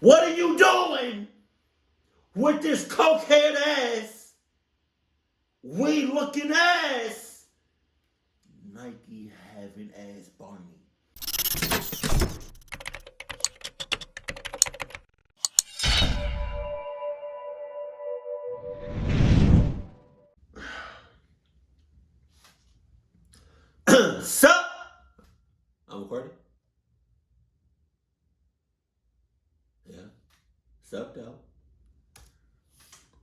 What are you doing with this cokehead ass, weed looking ass, Nike having ass Barney? Sup? I'm recording. Yeah. Sup though.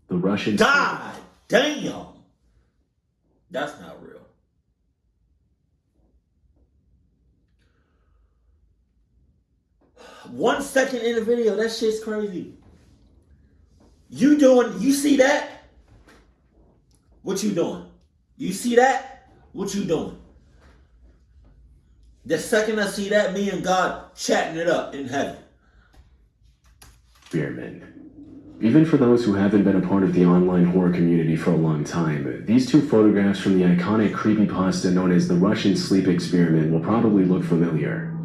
The Russians. God damn. That's not real. One second in the video, that shit's crazy. You see that? What you doing? You see that? What you doing? The second I see that, me and God chatting it up in heaven. Experiment. Even for those who haven't been a part of the online horror community for a long time, these two photographs from the iconic creepypasta known as the Russian sleep experiment will probably look familiar.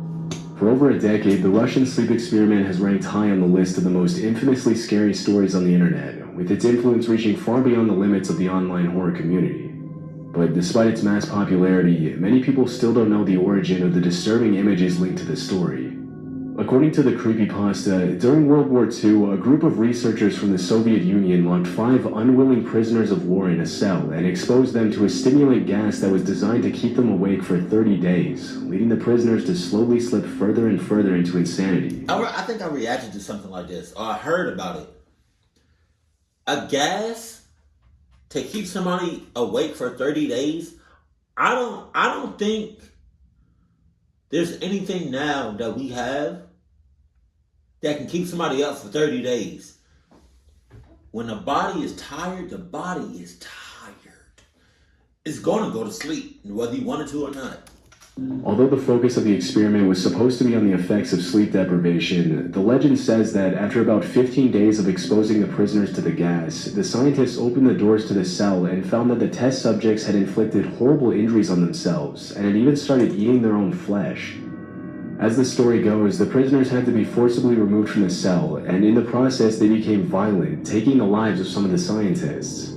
For over a decade, the Russian sleep experiment has ranked high on the list of the most infamously scary stories on the internet, with its influence reaching far beyond the limits of the online horror community. But despite its mass popularity, many people still don't know the origin of the disturbing images linked to the story. According to the creepypasta, during World War II, a group of researchers from the Soviet Union locked 5 unwilling prisoners of war in a cell and exposed them to a stimulant gas that was designed to keep them awake for 30 days, leading the prisoners to slowly slip further and further into insanity. I think I reacted to something like this, or I heard about it. A gas to keep somebody awake for 30 days? I don't think there's anything now that we have that can keep somebody up for 30 days. When the body is tired, the body is tired. It's going to go to sleep, whether you want it to or not. Although the focus of the experiment was supposed to be on the effects of sleep deprivation, the legend says that after about 15 days of exposing the prisoners to the gas, the scientists opened the doors to the cell and found that the test subjects had inflicted horrible injuries on themselves and had even started eating their own flesh. As the story goes, the prisoners had to be forcibly removed from the cell, and in the process they became violent, taking the lives of some of the scientists.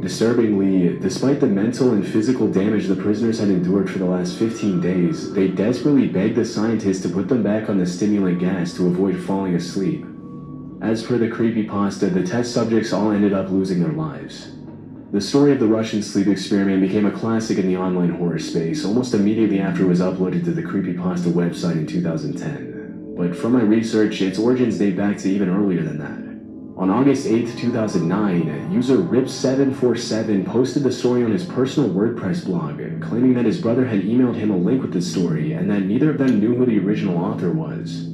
Disturbingly, despite the mental and physical damage the prisoners had endured for the last 15 days, they desperately begged the scientists to put them back on the stimulant gas to avoid falling asleep. As per the creepypasta, the test subjects all ended up losing their lives. The story of the Russian sleep experiment became a classic in the online horror space almost immediately after it was uploaded to the creepypasta website in 2010. But from my research, its origins date back to even earlier than that. On August 8, 2009, user Rip747 posted the story on his personal WordPress blog, claiming that his brother had emailed him a link with the story and that neither of them knew who the original author was.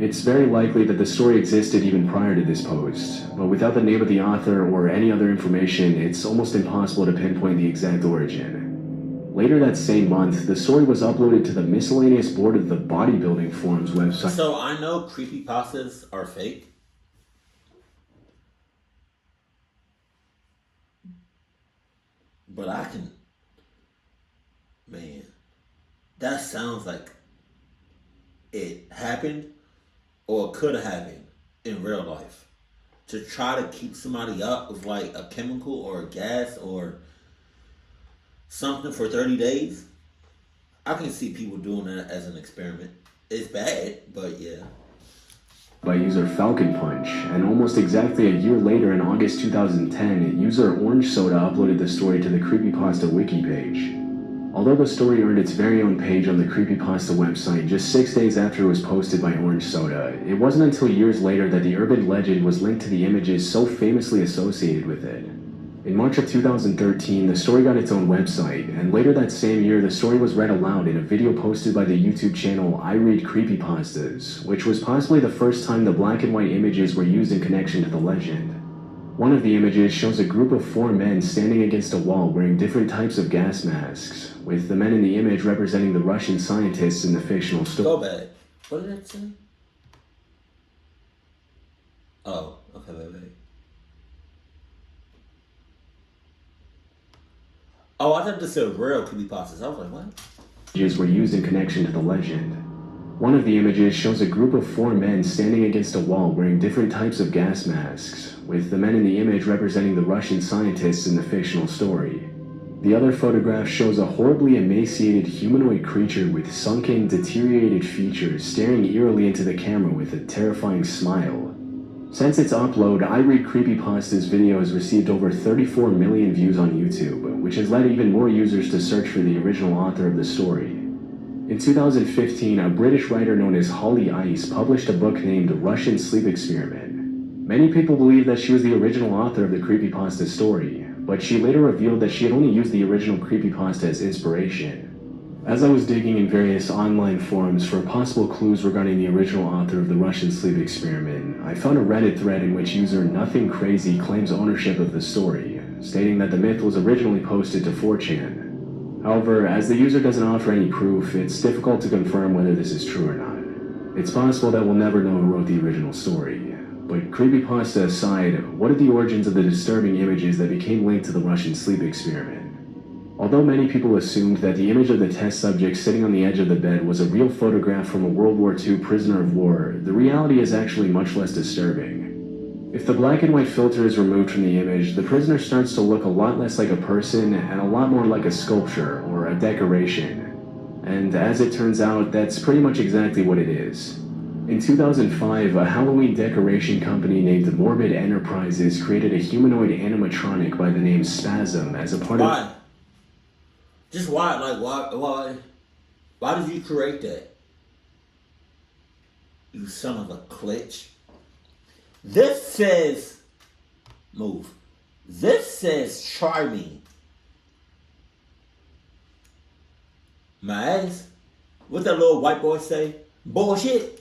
It's very likely that the story existed even prior to this post, but without the name of the author or any other information, it's almost impossible to pinpoint the exact origin. Later that same month, the story was uploaded to the miscellaneous board of the bodybuilding forums website. So I know creepypastas are fake. But man, that sounds like it happened or could have happened in real life. To try to keep somebody up with like a chemical or a gas or something for 30 days. I can see people doing that as an experiment. It's bad, but yeah. By user Falcon Punch, and almost exactly a year later in August 2010, user Orange Soda uploaded the story to the Creepypasta wiki page. Although the story earned its very own page on the Creepypasta website just 6 days after it was posted by Orange Soda, it wasn't until years later that the urban legend was linked to the images so famously associated with it. In March of 2013, the story got its own website, and later that same year the story was read aloud in a video posted by the YouTube channel I Read Creepypastas, which was possibly the first time the black and white images were used in connection to the legend. One of the images shows a group of 4 men standing against a wall wearing different types of gas masks, with the men in the image representing the Russian scientists in the fictional story. Go back. What did that say? Oh, okay, wait. Oh, I thought this said real creepypastas. I was like, what? Images were used in connection to the legend. One of the images shows a group of 4 men standing against a wall wearing different types of gas masks, with the men in the image representing the Russian scientists in the fictional story. The other photograph shows a horribly emaciated humanoid creature with sunken, deteriorated features staring eerily into the camera with a terrifying smile. Since its upload, I Read Creepypasta's video has received over 34 million views on YouTube, which has led even more users to search for the original author of the story. In 2015, a British writer known as Holly Ice published a book named Russian Sleep Experiment. Many people believe that she was the original author of the creepypasta story, but she later revealed that she had only used the original creepypasta as inspiration. As I was digging in various online forums for possible clues regarding the original author of the Russian Sleep Experiment, I found a Reddit thread in which user Nothing Crazy claims ownership of the story, stating that the myth was originally posted to 4chan. However, as the user doesn't offer any proof, it's difficult to confirm whether this is true or not. It's possible that we'll never know who wrote the original story. But creepypasta aside, what are the origins of the disturbing images that became linked to the Russian sleep experiment? Although many people assumed that the image of the test subject sitting on the edge of the bed was a real photograph from a World War II prisoner of war, the reality is actually much less disturbing. If the black and white filter is removed from the image, the prisoner starts to look a lot less like a person and a lot more like a sculpture or a decoration. And as it turns out, that's pretty much exactly what it is. In 2005, a Halloween decoration company named Morbid Enterprises created a humanoid animatronic by the name Spasm as a part of... Just why? Like, why did you create that? You son of a glitch. This says... Move. This says try me. My ass? What that little white boy say? Bullshit.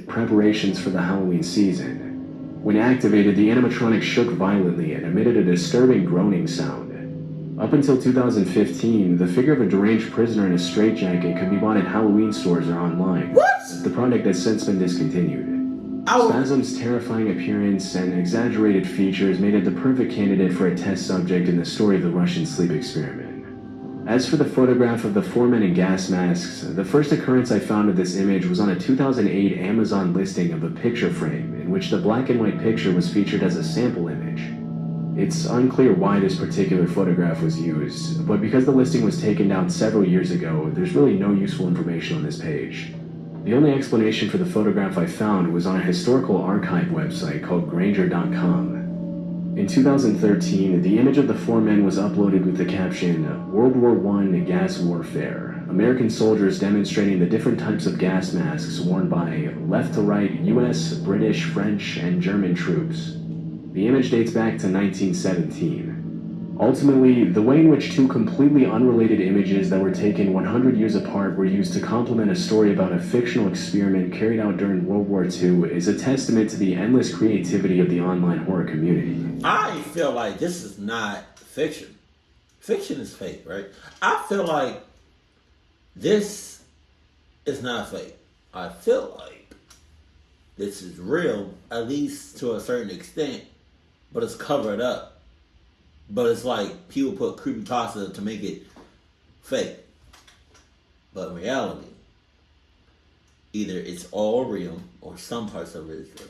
Preparations for the Halloween season. When activated, the animatronic shook violently and emitted a disturbing groaning sound. Up until 2015, the figure of a deranged prisoner in a straitjacket could be bought at Halloween stores or online. What? The product has since been discontinued. Spasm's terrifying appearance and exaggerated features made it the perfect candidate for a test subject in the story of the Russian sleep experiment. As for the photograph of the 4 men in gas masks, the first occurrence I found of this image was on a 2008 Amazon listing of a picture frame in which the black and white picture was featured as a sample image. It's unclear why this particular photograph was used, but because the listing was taken down several years ago, there's really no useful information on this page. The only explanation for the photograph I found was on a historical archive website called Granger.com. In 2013, the image of the 4 men was uploaded with the caption, World War I Gas Warfare, American soldiers demonstrating the different types of gas masks worn by left to right US, British, French, and German troops. The image dates back to 1917. Ultimately, the way in which 2 completely unrelated images that were taken 100 years apart were used to complement a story about a fictional experiment carried out during World War II is a testament to the endless creativity of the online horror community. I feel like this is not fiction. Fiction is fake, right? I feel like this is not fake. I feel like this is real, at least to a certain extent, but it's covered up. But it's like people put creepypasta to make it fake. But in reality, either it's all real or some parts of it is real.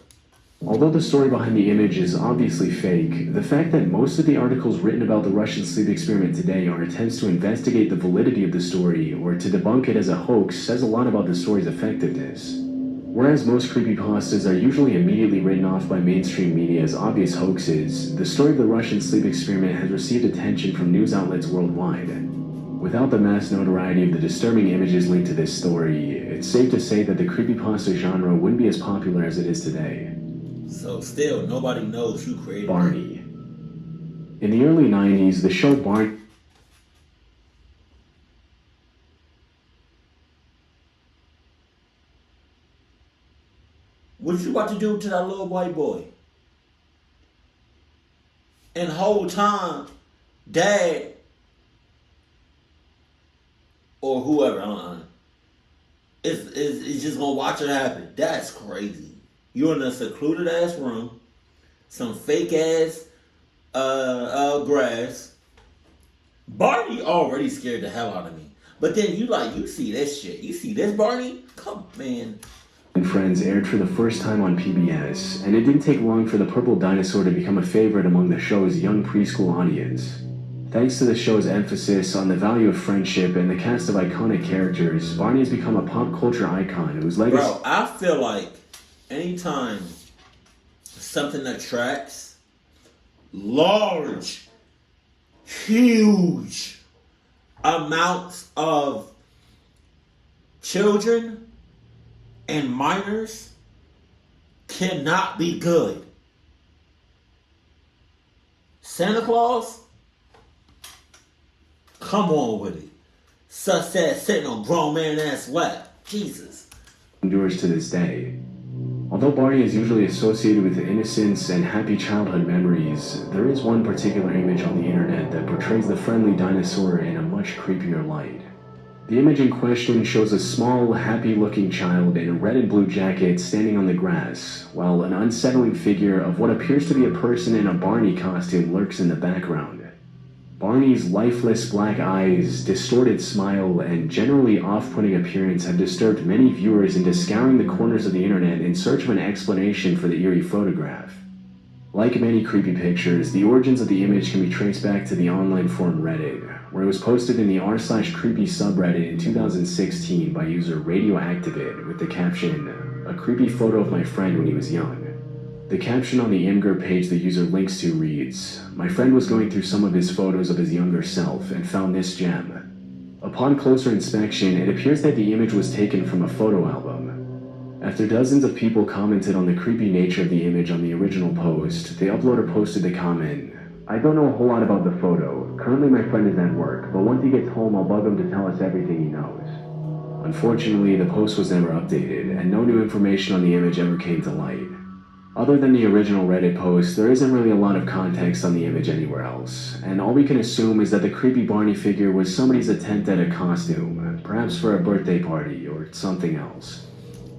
Although the story behind the image is obviously fake, the fact that most of the articles written about the Russian sleep experiment today are attempts to investigate the validity of the story or to debunk it as a hoax says a lot about the story's effectiveness. Whereas most creepypastas are usually immediately written off by mainstream media as obvious hoaxes, the story of the Russian sleep experiment has received attention from news outlets worldwide. Without the mass notoriety of the disturbing images linked to this story, it's safe to say that the creepypasta genre wouldn't be as popular as it is today. So still, nobody knows who created Barney. In the early 90s, the show Barney... What you about to do to that little white boy? And the whole time, Dad, or whoever, I don't know, is just gonna watch it happen. That's crazy. You're in a secluded ass room, some fake ass grass. Barney already scared the hell out of me. But then you see this shit. You see this Barney? Come, man. And Friends aired for the first time on PBS, and it didn't take long for the purple dinosaur to become a favorite among the show's young preschool audience. Thanks to the show's emphasis on the value of friendship and the cast of iconic characters, Barney has become a pop culture icon whose legacy... Bro, I feel like anytime something attracts large, huge amounts of children and minors cannot be good. Santa Claus, come on with it. Such as sitting on grown man ass lap. Jesus. Endures to this day. Although Barney is usually associated with innocence and happy childhood memories, there is one particular image on the internet that portrays the friendly dinosaur in a much creepier light. The image in question shows a small, happy-looking child in a red and blue jacket standing on the grass, while an unsettling figure of what appears to be a person in a Barney costume lurks in the background. Barney's lifeless black eyes, distorted smile, and generally off-putting appearance have disturbed many viewers into scouring the corners of the internet in search of an explanation for the eerie photograph. Like many creepy pictures, the origins of the image can be traced back to the online forum Reddit, where it was posted in the r/creepy subreddit in 2016 by user Radioactivate with the caption, "A creepy photo of my friend when he was young." The caption on the Imgur page the user links to reads, "My friend was going through some of his photos of his younger self and found this gem." Upon closer inspection, it appears that the image was taken from a photo album. After dozens of people commented on the creepy nature of the image on the original post, the uploader posted the comment, "I don't know a whole lot about the photo. Currently my friend is at work, but once he gets home I'll bug him to tell us everything he knows." Unfortunately, the post was never updated, and no new information on the image ever came to light. Other than the original Reddit post, there isn't really a lot of context on the image anywhere else, and all we can assume is that the creepy Barney figure was somebody's attempt at a costume, perhaps for a birthday party or something else.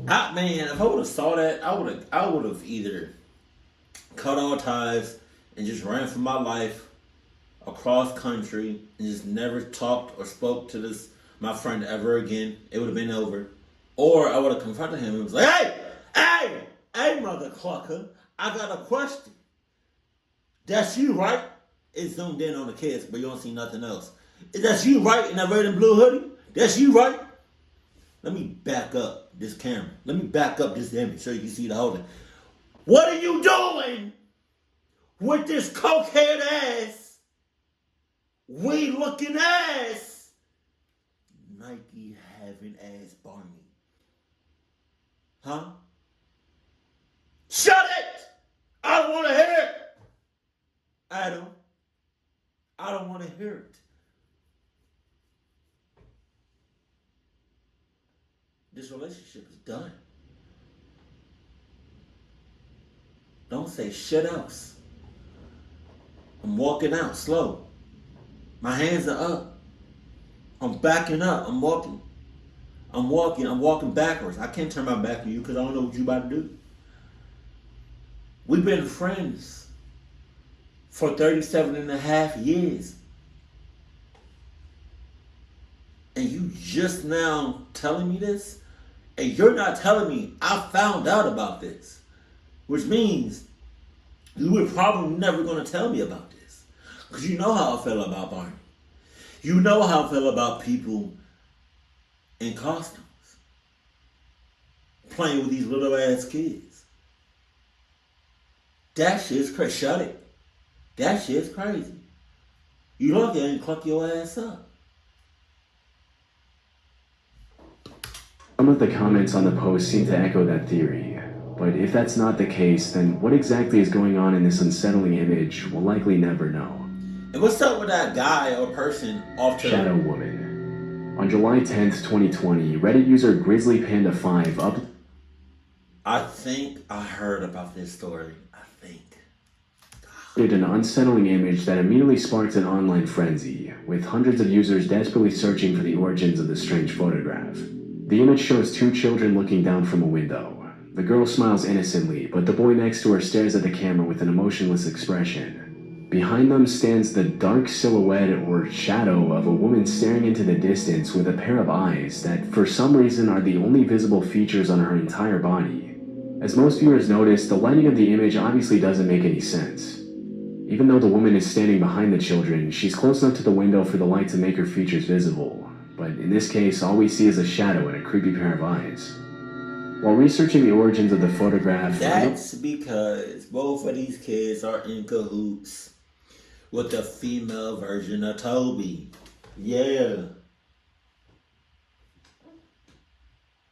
Man, if I would have saw that, I would have either cut all ties and just ran for my life across country and just never talked or spoke to my friend ever again. It would have been over. Or I would have confronted him and was like, Hey, mother clucker, I got a question. That's you, right? It's zoomed in on the kids, but you don't see nothing else. That's you, right, in that red and blue hoodie? That's you, right? Let me back up this camera. Let me back up this image so you can see the whole thing. What are you doing with this cokehead ass, weed-looking ass, Nike having ass Barney? Huh? Shut it! I don't want to hear it! Adam, I don't want to hear it. This relationship is done. Don't say shit else. I'm walking out slow. My hands are up. I'm backing up. I'm walking backwards. I can't turn my back to you because I don't know what you about to do. We've been friends for 37 and a half years. And you just now telling me this? And you're not telling me I found out about this. Which means you were probably never going to tell me about this. Because you know how I feel about Barney. You know how I feel about people in costumes. Playing with these little ass kids. That shit's crazy. Shut it. That shit's crazy. You lucky I didn't cluck your ass up. Some of the comments on the post seem to echo that theory, but if that's not the case, then what exactly is going on in this unsettling image we'll likely never know. And what's up with that guy or person off to Shadow Woman. On July 10th, 2020, Reddit user Grizzly Panda 5 I think I heard about this story. uploaded an unsettling image that immediately sparked an online frenzy, with hundreds of users desperately searching for the origins of the strange photograph. The image shows two children looking down from a window. The girl smiles innocently, but the boy next to her stares at the camera with an emotionless expression. Behind them stands the dark silhouette or shadow of a woman staring into the distance with a pair of eyes that for some reason are the only visible features on her entire body. As most viewers notice, the lighting of the image obviously doesn't make any sense. Even though the woman is standing behind the children, she's close enough to the window for the light to make her features visible. But in this case, all we see is a shadow and a creepy pair of eyes. While researching the origins of the photograph... That's because both of these kids are in cahoots with the female version of Toby. Yeah.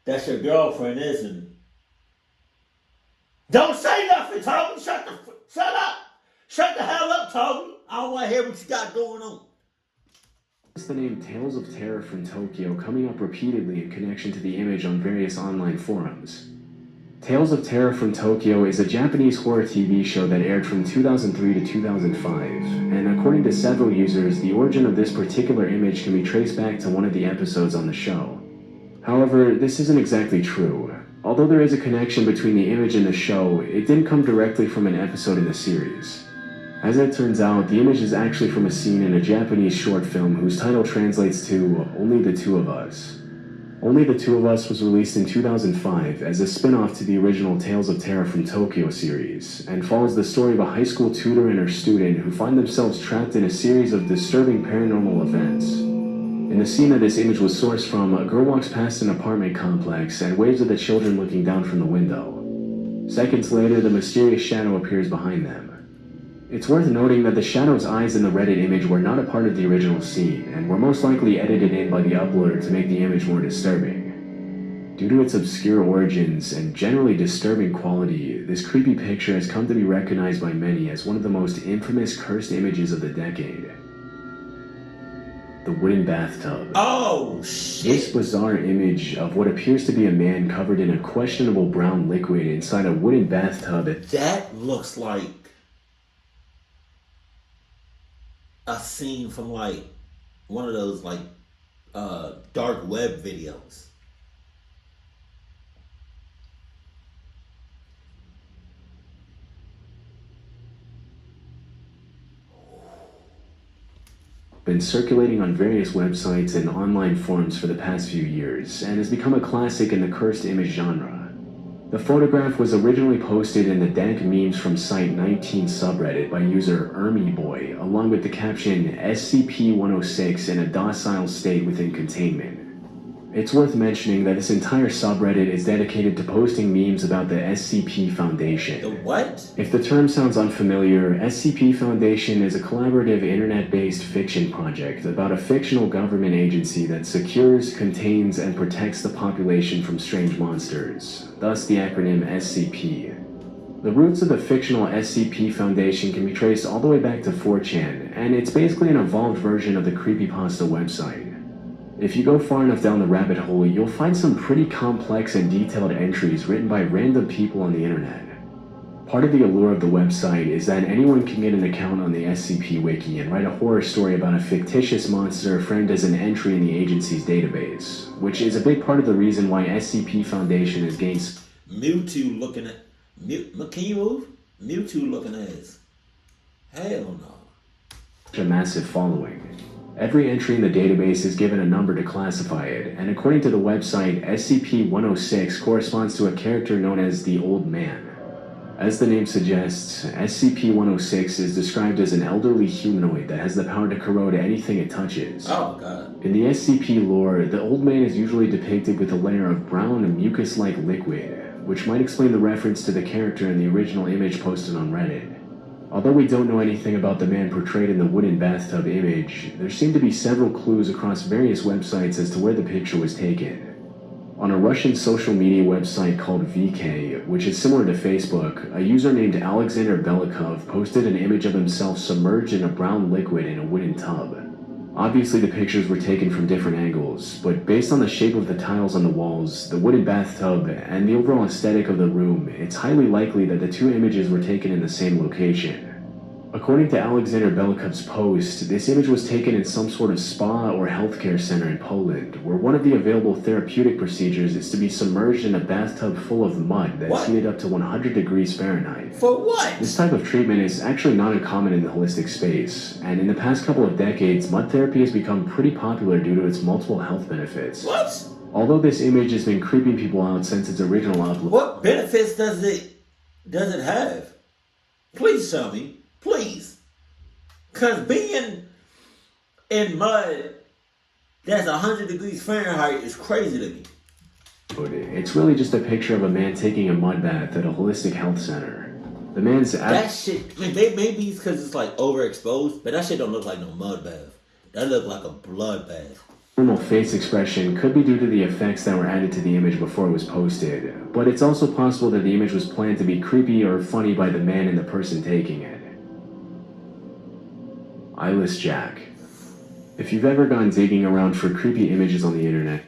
That's your girlfriend, isn't it? Don't say nothing, Toby! Shut up! Shut the hell up, Toby! I don't want to hear what you got going on. The name Tales of Terror from Tokyo coming up repeatedly in connection to the image on various online forums. Tales of Terror from Tokyo is a Japanese horror TV show that aired from 2003 to 2005, and according to several users, the origin of this particular image can be traced back to one of the episodes on the show. However, this isn't exactly true. Although there is a connection between the image and the show, it didn't come directly from an episode in the series. As it turns out, the image is actually from a scene in a Japanese short film whose title translates to Only the Two of Us. Only the Two of Us was released in 2005 as a spin-off to the original Tales of Terror from Tokyo series, and follows the story of a high school tutor and her student who find themselves trapped in a series of disturbing paranormal events. In the scene that this image was sourced from, a girl walks past an apartment complex and waves at the children looking down from the window. Seconds later, the mysterious shadow appears behind them. It's worth noting that the shadow's eyes in the Reddit image were not a part of the original scene, and were most likely edited in by the uploader to make the image more disturbing. Due to its obscure origins and generally disturbing quality, this creepy picture has come to be recognized by many as one of the most infamous cursed images of the decade. The wooden bathtub. Oh, shit! This bizarre image of what appears to be a man covered in a questionable brown liquid inside a wooden bathtub. That looks like a scene from like one of those like dark web videos. Been circulating on various websites and online forums for the past few years and has become a classic in the cursed image genre. The photograph was originally posted in the dank memes from Site 19 subreddit by user ErmyBoy, along with the caption SCP-106 in a docile state within containment. It's worth mentioning that this entire subreddit is dedicated to posting memes about the SCP Foundation. The what? If the term sounds unfamiliar, SCP Foundation is a collaborative internet-based fiction project about a fictional government agency that secures, contains, and protects the population from strange monsters, thus the acronym SCP. The roots of the fictional SCP Foundation can be traced all the way back to 4chan, and it's basically an evolved version of the creepypasta website. If you go far enough down the rabbit hole, you'll find some pretty complex and detailed entries written by random people on the internet. Part of the allure of the website is that anyone can get an account on the SCP Wiki and write a horror story about a fictitious monster framed as an entry in the agency's database, which is a big part of the reason why SCP Foundation has gained Mewtwo looking at... Can you move? Mewtwo looking ass. Hell no. a massive following. Every entry in the database is given a number to classify it, and according to the website, SCP-106 corresponds to a character known as the Old Man. As the name suggests, SCP-106 is described as an elderly humanoid that has the power to corrode anything it touches. Oh, God. In the SCP lore, the Old Man is usually depicted with a layer of brown mucus-like liquid, which might explain the reference to the character in the original image posted on Reddit. Although we don't know anything about the man portrayed in the wooden bathtub image, there seem to be several clues across various websites as to where the picture was taken. On a Russian social media website called VK, which is similar to Facebook, a user named Alexander Belikov posted an image of himself submerged in a brown liquid in a wooden tub. Obviously the pictures were taken from different angles, but based on the shape of the tiles on the walls, the wooden bathtub, and the overall aesthetic of the room, it's highly likely that the two images were taken in the same location. According to Alexander Belikup's post, this image was taken in some sort of spa or healthcare center in Poland, where one of the available therapeutic procedures is to be submerged in a bathtub full of mud that's heated up to 100 degrees Fahrenheit. For what? This type of treatment is actually not uncommon in the holistic space, and in the past couple of decades, mud therapy has become pretty popular due to its multiple health benefits. What? Although this image has been creeping people out since its original upload. What benefits does it have? Please tell me. Please. Because being in mud that's 100 degrees Fahrenheit is crazy to me. It's really just a picture of a man taking a mud bath at a holistic health center. The man's that shit, I mean, maybe it's because it's like overexposed, but that shit don't look like no mud bath. That look like a blood bath. Normal face expression could be due to the effects that were added to the image before it was posted, but it's also possible that the image was planned to be creepy or funny by the man and the person taking it. Eyeless Jack. If you've ever gone digging around for creepy images on the internet,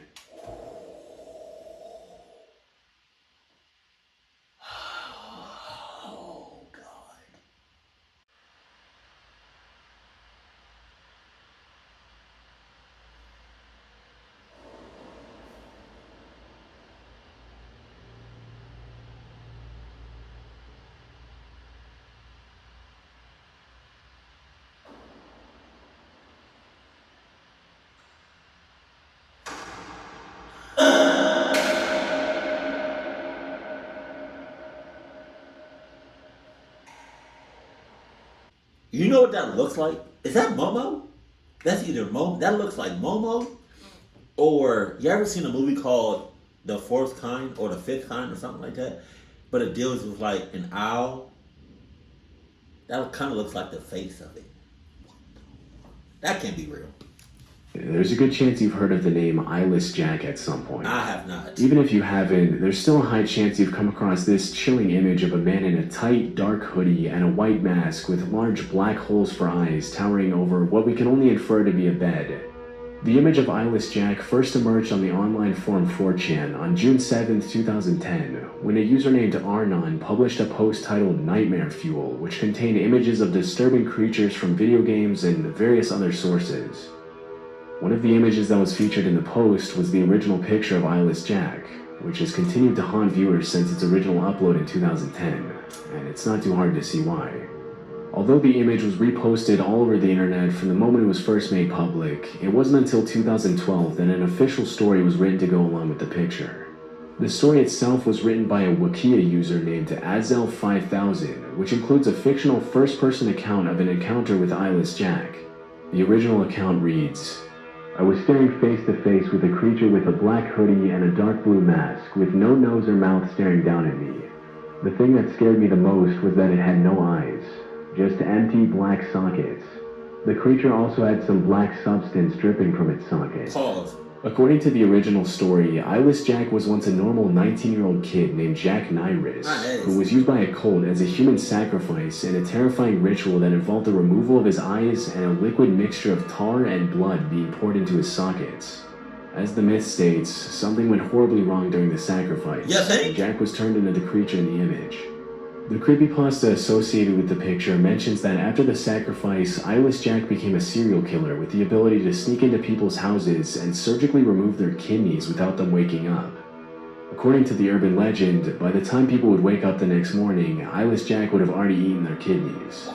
You know what that looks like? Is that Momo? That's either Momo. That looks like Momo. Or, you ever seen a movie called The Fourth Kind or The Fifth Kind or something like that? But it deals with like an owl. That kind of looks like the face of it. That can't be real. there's a good chance you've heard of the name Eyeless Jack at some point. I have not. Even if you haven't, there's still a high chance you've come across this chilling image of a man in a tight, dark hoodie and a white mask with large black holes for eyes towering over what we can only infer to be a bed. The image of Eyeless Jack first emerged on the online forum 4chan on June 7, 2010, when a user named Arnon published a post titled Nightmare Fuel, which contained images of disturbing creatures from video games and various other sources. One of the images that was featured in the post was the original picture of Eyeless Jack, which has continued to haunt viewers since its original upload in 2010, and it's not too hard to see why. Although the image was reposted all over the internet from the moment it was first made public, it wasn't until 2012 that an official story was written to go along with the picture. The story itself was written by a Wikia user named Azel5000, which includes a fictional first-person account of an encounter with Eyeless Jack. The original account reads, "I was staring face to face with a creature with a black hoodie and a dark blue mask, with no nose or mouth staring down at me. The thing that scared me the most was that it had no eyes, just empty black sockets. The creature also had some black substance dripping from its sockets." Pause. According to the original story, Eyeless Jack was once a normal 19-year-old kid named Jack Nyris, who was used by a cult as a human sacrifice in a terrifying ritual that involved the removal of his eyes and a liquid mixture of tar and blood being poured into his sockets. As the myth states, something went horribly wrong during the sacrifice, and Jack was turned into the creature in the image. The creepypasta associated with the picture mentions that after the sacrifice, Eyeless Jack became a serial killer with the ability to sneak into people's houses and surgically remove their kidneys without them waking up. According to the urban legend, by the time people would wake up the next morning, Eyeless Jack would have already eaten their kidneys.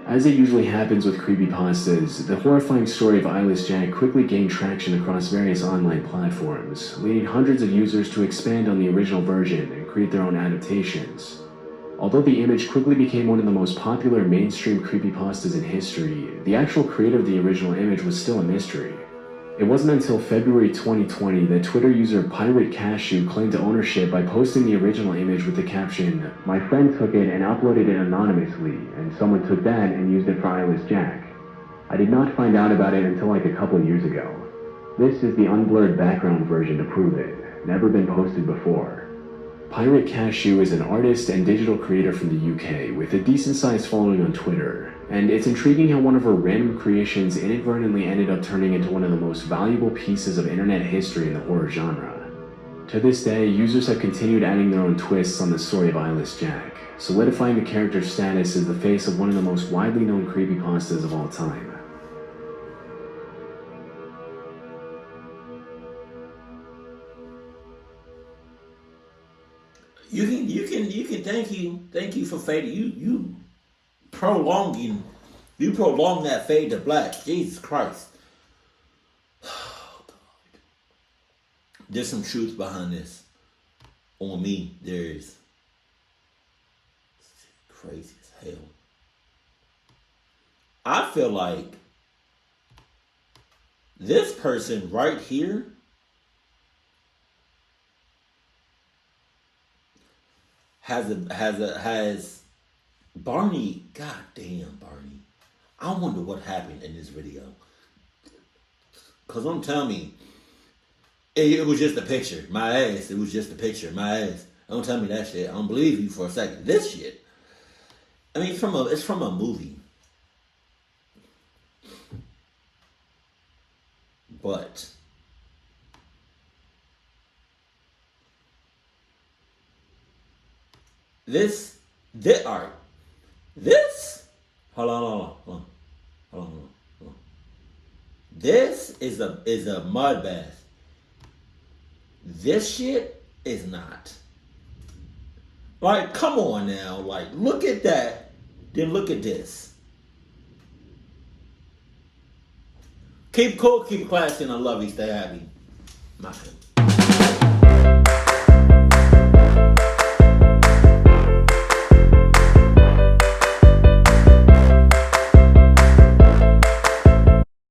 As it usually happens with creepypastas, the horrifying story of Eyeless Jack quickly gained traction across various online platforms, leading hundreds of users to expand on the original version and create their own adaptations. Although the image quickly became one of the most popular mainstream creepypastas in history, the actual creator of the original image was still a mystery. It wasn't until February 2020 that Twitter user Pirate Cashew claimed ownership by posting the original image with the caption, "My friend took it and uploaded it anonymously, and someone took that and used it for Eyeless Jack. I did not find out about it until like a couple years ago. This is the unblurred background version to prove it. Never been posted before." Pirate Cashew is an artist and digital creator from the UK with a decent-sized following on Twitter, and it's intriguing how one of her random creations inadvertently ended up turning into one of the most valuable pieces of internet history in the horror genre. To this day, users have continued adding their own twists on the story of Eyeless Jack, solidifying the character's status as the face of one of the most widely known creepypastas of all time. You can thank you for fading. You prolonging you prolong that fade to black. Jesus Christ. Oh God. There's some truth behind this. On me, there is. Crazy as hell. I feel like this person right here has Barney. God damn, Barney. I wonder what happened in this video. Cause don't tell me it was just a picture. My ass. It was just a picture. My ass. Don't tell me that shit. I don't believe you for a second. This shit. I mean, it's from a movie. But this art. This hold on. This is a mud bath. This shit is not. Like, come on now. Like, look at that. Then look at this. Keep cool, keep classy, and I love you. Stay happy. My